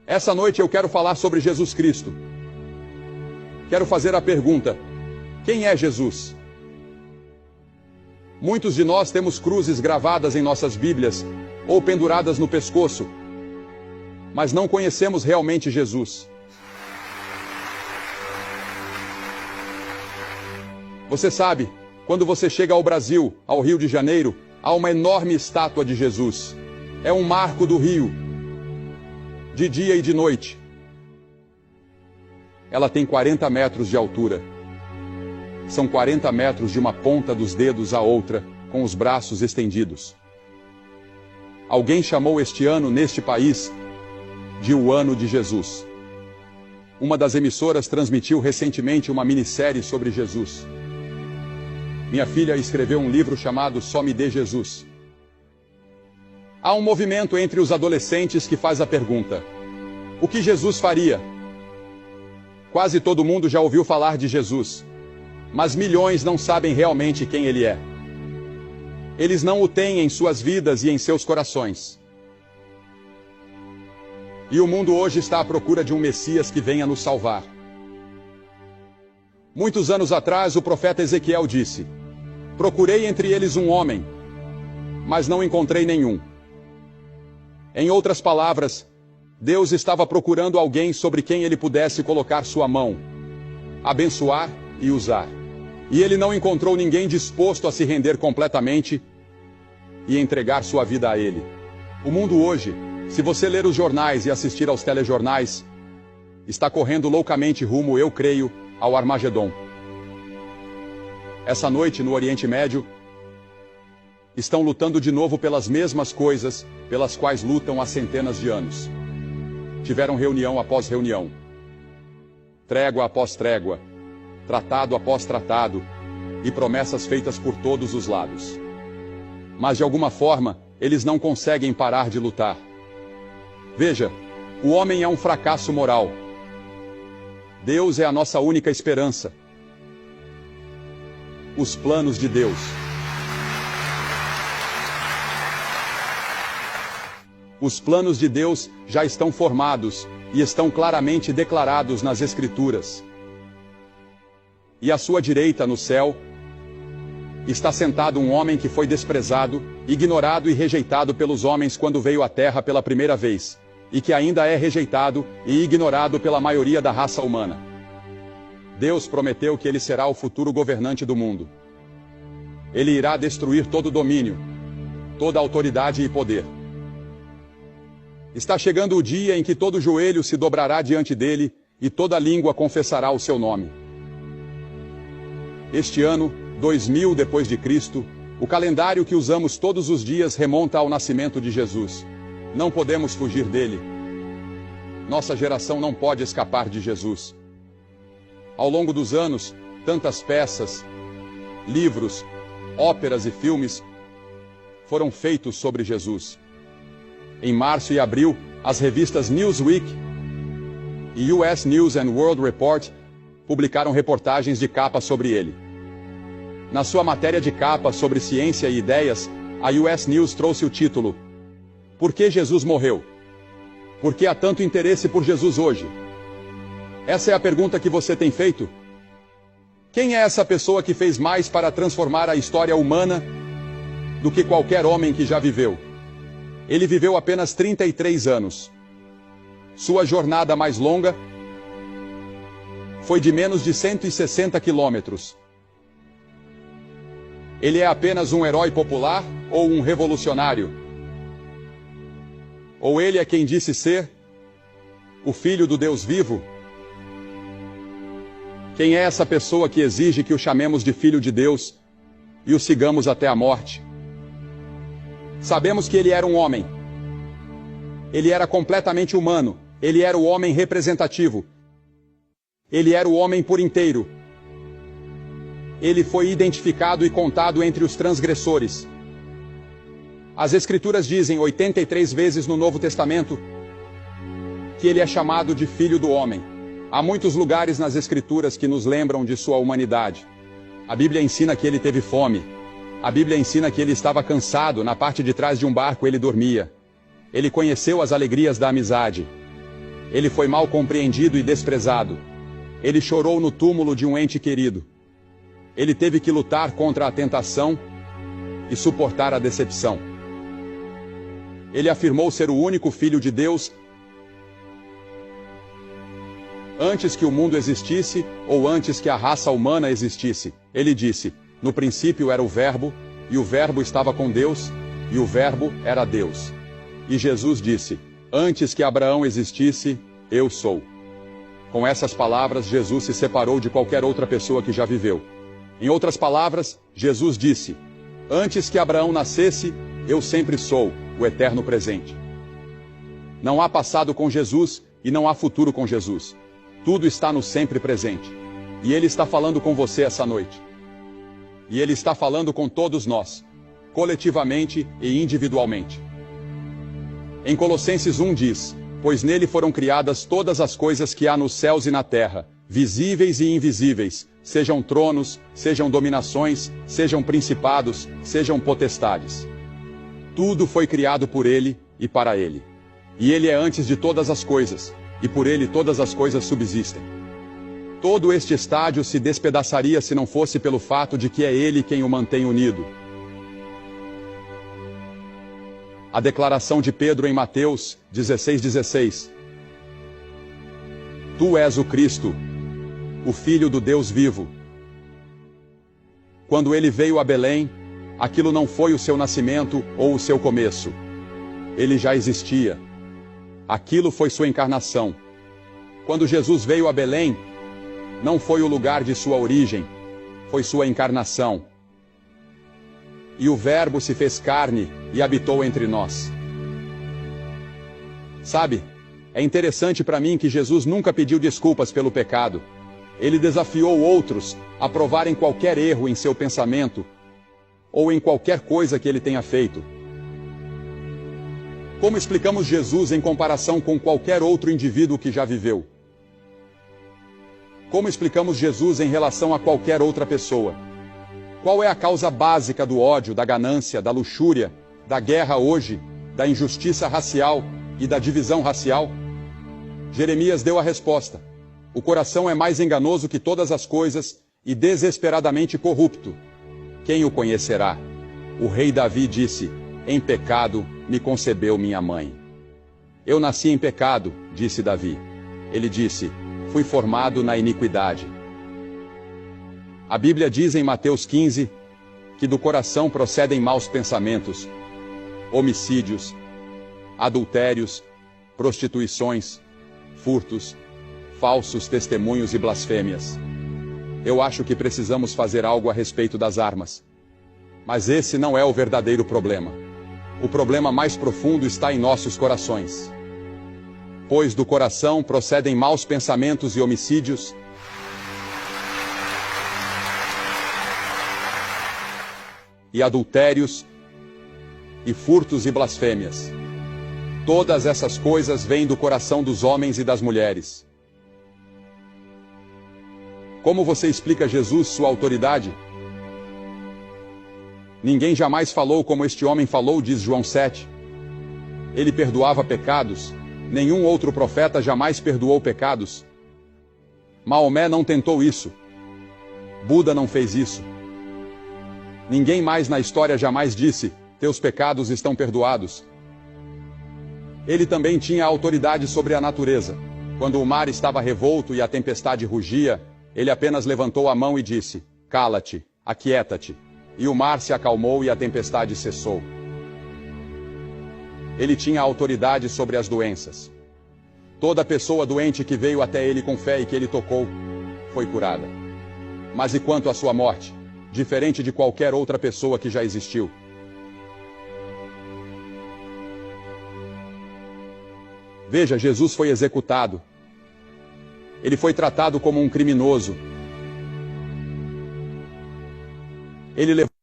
Essa noite eu quero falar sobre Jesus Cristo. Quero fazer a pergunta: quem é Jesus? Muitos de nós temos cruzes gravadas em nossas Bíblias ou penduradas no pescoço, mas não conhecemos realmente Jesus. Você sabe, quando você chega ao Brasil, ao Rio de Janeiro, há uma enorme estátua de Jesus. É um marco do Rio, de dia e de noite. Ela tem 40 metros de altura. São 40 metros de uma ponta dos dedos à outra, com os braços estendidos. Alguém chamou este ano, neste país, de o Ano de Jesus. Uma das emissoras transmitiu recentemente uma minissérie sobre Jesus. Minha filha escreveu um livro chamado Só Me Dê Jesus. Há um movimento entre os adolescentes que faz a pergunta: o que Jesus faria? Quase todo mundo já ouviu falar de Jesus, mas milhões não sabem realmente quem ele é. Eles não o têm em suas vidas e em seus corações. E o mundo hoje está à procura de um Messias que venha nos salvar. Muitos anos atrás, o profeta Ezequiel disse: procurei entre eles um homem, mas não encontrei nenhum. Em outras palavras, Deus estava procurando alguém sobre quem ele pudesse colocar sua mão, abençoar e usar. E ele não encontrou ninguém disposto a se render completamente e entregar sua vida a ele. O mundo hoje, se você ler os jornais e assistir aos telejornais, está correndo loucamente rumo, eu creio, ao Armagedon. Essa noite, no Oriente Médio, estão lutando de novo pelas mesmas coisas pelas quais lutam há centenas de anos. Tiveram reunião após reunião, trégua após trégua, tratado após tratado, e promessas feitas por todos os lados. Mas de alguma forma, eles não conseguem parar de lutar. Veja, o homem é um fracasso moral. Deus é a nossa única esperança. Os planos de Deus. Os planos de Deus já estão formados e estão claramente declarados nas Escrituras. E à sua direita, no céu, está sentado um homem que foi desprezado, ignorado e rejeitado pelos homens quando veio à Terra pela primeira vez, e que ainda é rejeitado e ignorado pela maioria da raça humana. Deus prometeu que ele será o futuro governante do mundo. Ele irá destruir todo domínio, toda autoridade e poder. Está chegando o dia em que todo joelho se dobrará diante dele e toda língua confessará o seu nome. Este ano, 2000 depois de Cristo, o calendário que usamos todos os dias remonta ao nascimento de Jesus. Não podemos fugir dele. Nossa geração não pode escapar de Jesus. Ao longo dos anos, tantas peças, livros, óperas e filmes foram feitos sobre Jesus. Em março e abril, as revistas Newsweek e US News and World Report publicaram reportagens de capa sobre ele. Na sua matéria de capa sobre ciência e ideias, a US News trouxe o título: Por que Jesus morreu? Por que há tanto interesse por Jesus hoje? Essa é a pergunta que você tem feito? Quem é essa pessoa que fez mais para transformar a história humana do que qualquer homem que já viveu? Ele viveu apenas 33 anos. Sua jornada mais longa foi de menos de 160 quilômetros. Ele é apenas um herói popular ou um revolucionário? Ou ele é quem disse ser o Filho do Deus vivo? Quem é essa pessoa que exige que o chamemos de Filho de Deus e o sigamos até a morte? Sabemos que ele era um homem. Ele era completamente humano. Ele era o homem representativo. Ele era o homem por inteiro. Ele foi identificado e contado entre os transgressores. As Escrituras dizem 83 vezes no Novo Testamento que ele é chamado de Filho do Homem. Há muitos lugares nas Escrituras que nos lembram de sua humanidade. A Bíblia ensina que ele teve fome. A Bíblia ensina que ele estava cansado, na parte de trás de um barco ele dormia. Ele conheceu as alegrias da amizade. Ele foi mal compreendido e desprezado. Ele chorou no túmulo de um ente querido. Ele teve que lutar contra a tentação e suportar a decepção. Ele afirmou ser o único Filho de Deus antes que o mundo existisse ou antes que a raça humana existisse. Ele disse: no princípio era o Verbo, e o Verbo estava com Deus, e o Verbo era Deus. E Jesus disse: antes que Abraão existisse, eu sou. Com essas palavras, Jesus se separou de qualquer outra pessoa que já viveu. Em outras palavras, Jesus disse: antes que Abraão nascesse, eu sempre sou o eterno presente. Não há passado com Jesus e não há futuro com Jesus. Tudo está no sempre presente. E Ele está falando com você essa noite. E Ele está falando com todos nós, coletivamente e individualmente. Em Colossenses 1 diz: pois nele foram criadas todas as coisas que há nos céus e na terra, visíveis e invisíveis, sejam tronos, sejam dominações, sejam principados, sejam potestades. Tudo foi criado por Ele e para Ele. E Ele é antes de todas as coisas, e por Ele todas as coisas subsistem. Todo este estádio se despedaçaria se não fosse pelo fato de que é Ele quem o mantém unido. A declaração de Pedro em Mateus 16:16. Tu és o Cristo, o Filho do Deus vivo. Quando Ele veio a Belém, aquilo não foi o seu nascimento ou o seu começo. Ele já existia. Aquilo foi sua encarnação. Quando Jesus veio a Belém, não foi o lugar de sua origem, foi sua encarnação. E o Verbo se fez carne e habitou entre nós. Sabe, é interessante para mim que Jesus nunca pediu desculpas pelo pecado. Ele desafiou outros a provarem qualquer erro em seu pensamento ou em qualquer coisa que ele tenha feito. Como explicamos Jesus em comparação com qualquer outro indivíduo que já viveu? Como explicamos Jesus em relação a qualquer outra pessoa? Qual é a causa básica do ódio, da ganância, da luxúria, da guerra hoje, da injustiça racial e da divisão racial? Jeremias deu a resposta: o coração é mais enganoso que todas as coisas e desesperadamente corrupto. Quem o conhecerá? O rei Davi disse: em pecado me concebeu minha mãe. Eu nasci em pecado, disse Davi. Ele disse: fui formado na iniquidade. A Bíblia diz em Mateus 15 que do coração procedem maus pensamentos, homicídios, adultérios, prostituições, furtos, falsos testemunhos e blasfêmias. Eu acho que precisamos fazer algo a respeito das armas. Mas esse não é o verdadeiro problema. O problema mais profundo está em nossos corações. Pois do coração procedem maus pensamentos e homicídios, e adultérios, e furtos e blasfêmias. Todas essas coisas vêm do coração dos homens e das mulheres. Como você explica Jesus, sua autoridade? Ninguém jamais falou como este homem falou, diz João 7. Ele perdoava pecados. Nenhum outro profeta jamais perdoou pecados. Maomé não tentou isso. Buda não fez isso. Ninguém mais na história jamais disse: teus pecados estão perdoados. Ele também tinha autoridade sobre a natureza. Quando o mar estava revolto e a tempestade rugia, ele apenas levantou a mão e disse: cala-te, aquieta-te. E o mar se acalmou e a tempestade cessou. Ele tinha autoridade sobre as doenças. Toda pessoa doente que veio até ele com fé e que ele tocou, foi curada. Mas e quanto à sua morte? Diferente de qualquer outra pessoa que já existiu. Veja, Jesus foi executado. Ele foi tratado como um criminoso. Ele levou